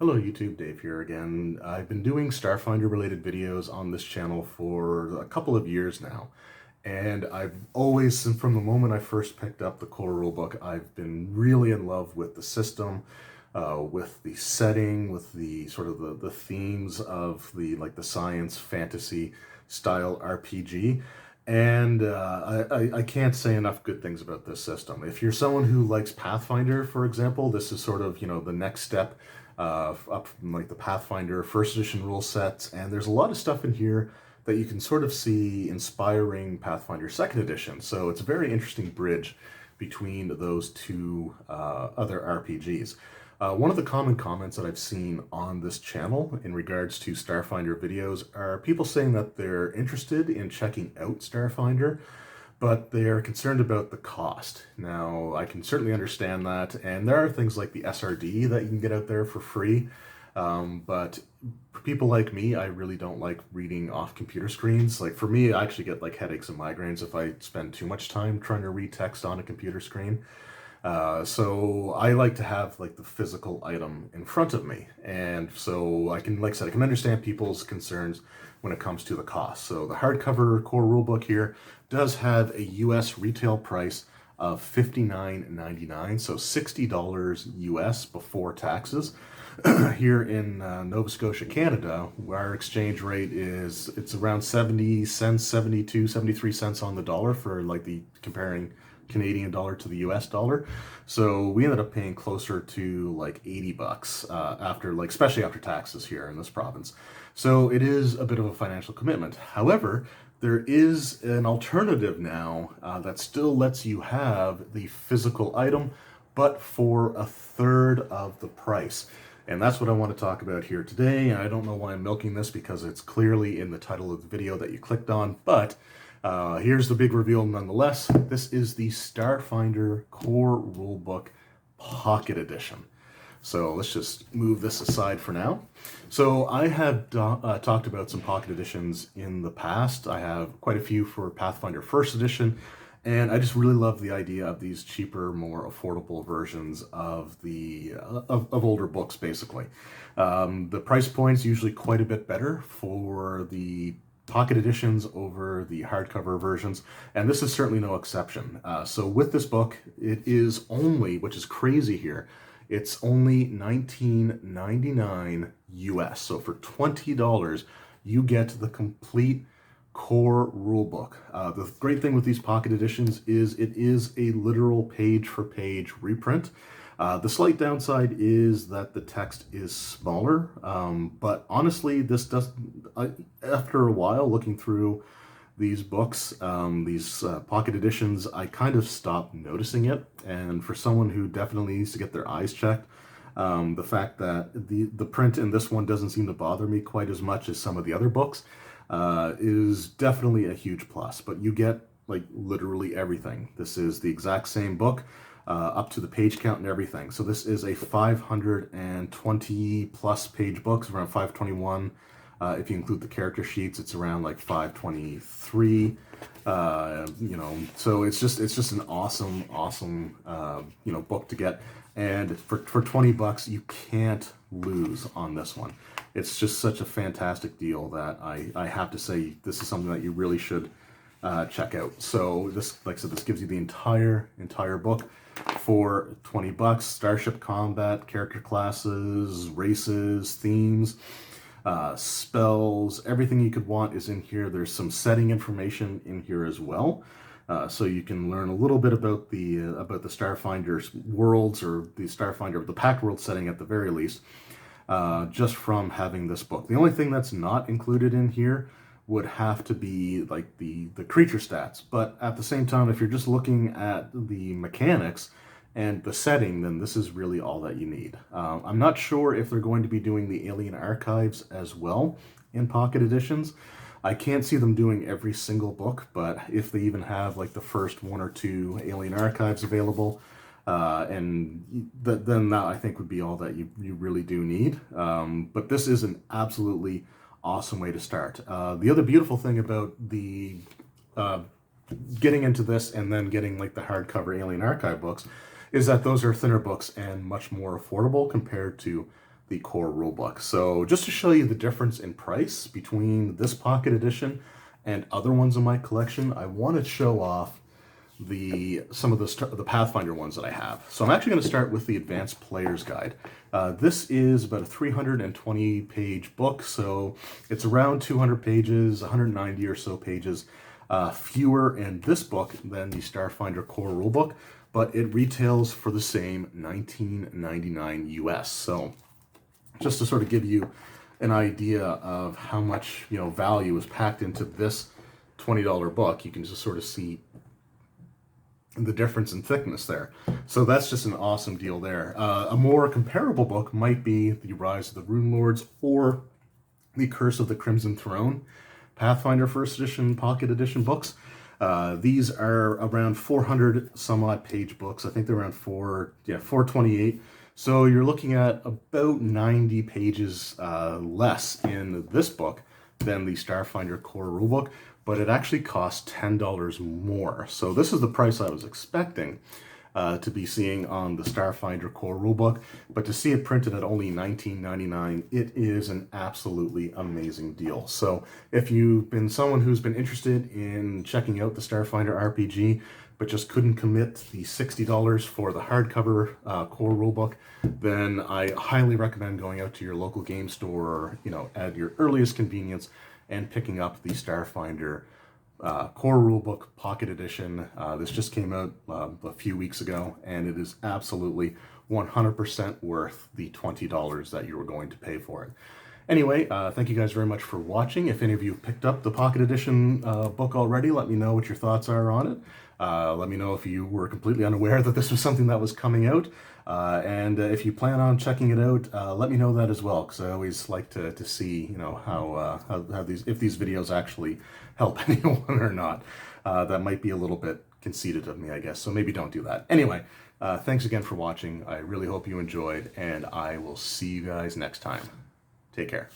Hello YouTube, Dave here again. I've been doing Starfinder related videos on this channel for a couple of years now. And I've always, from the moment I first picked up the core rulebook, I've been really in love with the system, with the setting, with the sort of the themes of the science fantasy style RPG. And I can't say enough good things about this system. If you're someone who likes Pathfinder, for example, this is sort of, the next step up from like the Pathfinder first edition rule sets, and there's a lot of stuff in here that you can sort of see inspiring Pathfinder second edition. So it's a very interesting bridge between those two other RPGs. One of the common comments that I've seen on this channel in regards to Starfinder videos are people saying that they're interested in checking out Starfinder, but they're concerned about the cost. Now, I can certainly understand that, and there are things like the SRD that you can get out there for free, but for people like me, I really don't like reading off computer screens. Like for me, I actually get like headaches and migraines if I spend too much time trying to read text on a computer screen. So I like to have like the physical item in front of me. And so I can, like I said, I can understand people's concerns when it comes to the cost. So the hardcover core rulebook here does have a US retail price of $59.99, so $60 US before taxes. Here in Nova Scotia, Canada, our exchange rate is, it's around 70 cents, 72, 73 cents on the dollar for like the comparing Canadian dollar to the US dollar. So we ended up paying closer to like 80 bucks after, like, especially after taxes here in this province. So it is a bit of a financial commitment. However, there is an alternative now that still lets you have the physical item, but for a third of the price. And that's what I want to talk about here today. And I don't know why I'm milking this because it's clearly in the title of the video that you clicked on, but here's the big reveal nonetheless. This is the Starfinder Core Rulebook Pocket Edition. So let's just move this aside for now. So I have talked about some pocket editions in the past. I have quite a few for Pathfinder First Edition, and I just really love the idea of these cheaper, more affordable versions of the of older books, basically. The price point's usually quite a bit better for the pocket editions over the hardcover versions, and this is certainly no exception. So with this book, it is only, which is crazy here, it's only $19.99 US. So for $20, you get the complete core rulebook. The great thing with these pocket editions is it is a literal page-for-page reprint. The slight downside is that the text is smaller, but honestly, this does, after a while looking through these books, these pocket editions, I kind of stopped noticing it. And for someone who definitely needs to get their eyes checked, the fact that the print in this one doesn't seem to bother me quite as much as some of the other books is definitely a huge plus. But you get like literally everything. This is the exact same book, up to the page count and everything. So this is a 520 plus page book, around 521. If you include the character sheets, it's around like 523. So it's just an awesome book to get. And for 20 bucks, you can't lose on this one. It's just such a fantastic deal that I have to say this is something that you really should check out. So this, like I said, this gives you the entire book for 20 bucks. Starship combat, character classes, races, themes, spells, everything you could want is in here. There's some setting information in here as well. So you can learn a little bit about the Starfinder's worlds, or the Starfinder, the Pact World setting at the very least, just from having this book. The only thing that's not included in here would have to be like the creature stats. But at the same time, if you're just looking at the mechanics and the setting, then this is really all that you need. I'm not sure if they're going to be doing the Alien Archives as well in pocket editions. I can't see them doing every single book, but if they even have like the first one or two Alien Archives available, then that I think would be all that you really do need. But this is an absolutely awesome way to start. The other beautiful thing about the getting into this and then getting like the hardcover Alien Archive books is that those are thinner books and much more affordable compared to the core rulebook. So just to show you the difference in price between this pocket edition and other ones in my collection, I want to show off some of the Pathfinder ones that I have. So I'm actually going to start with the Advanced Player's Guide. This is about a 320-page book, so it's around 200 pages, 190 or so pages, fewer in this book than the Starfinder core rulebook, but it retails for the same $19.99 US. So just to sort of give you an idea of how much value is packed into this $20 book, you can just sort of see the difference in thickness there. So that's just an awesome deal there. A more comparable book might be The Rise of the Rune Lords or The Curse of the Crimson Throne, Pathfinder First Edition, Pocket Edition books. These are around 400 some odd page books. I think they're around 428. So you're looking at about 90 pages less in this book than the Starfinder core rulebook, but it actually costs $10 more. So this is the price I was expecting to be seeing on the Starfinder core rulebook, but to see it printed at only $19.99, it is an absolutely amazing deal. So if you've been someone who's been interested in checking out the Starfinder RPG, but just couldn't commit the $60 for the hardcover core rulebook, then I highly recommend going out to your local game store, at your earliest convenience, and picking up the Starfinder core rulebook pocket edition. This just came out a few weeks ago, and it is absolutely 100% worth the $20 that you were going to pay for it. Anyway, thank you guys very much for watching. If any of you picked up the pocket edition book already, let me know what your thoughts are on it. Let me know if you were completely unaware that this was something that was coming out. And if you plan on checking it out, let me know that as well, because I always like to see, how if these videos actually help anyone or not. That might be a little bit conceited of me, I guess, so maybe don't do that. Anyway, thanks again for watching. I really hope you enjoyed, and I will see you guys next time. Take care.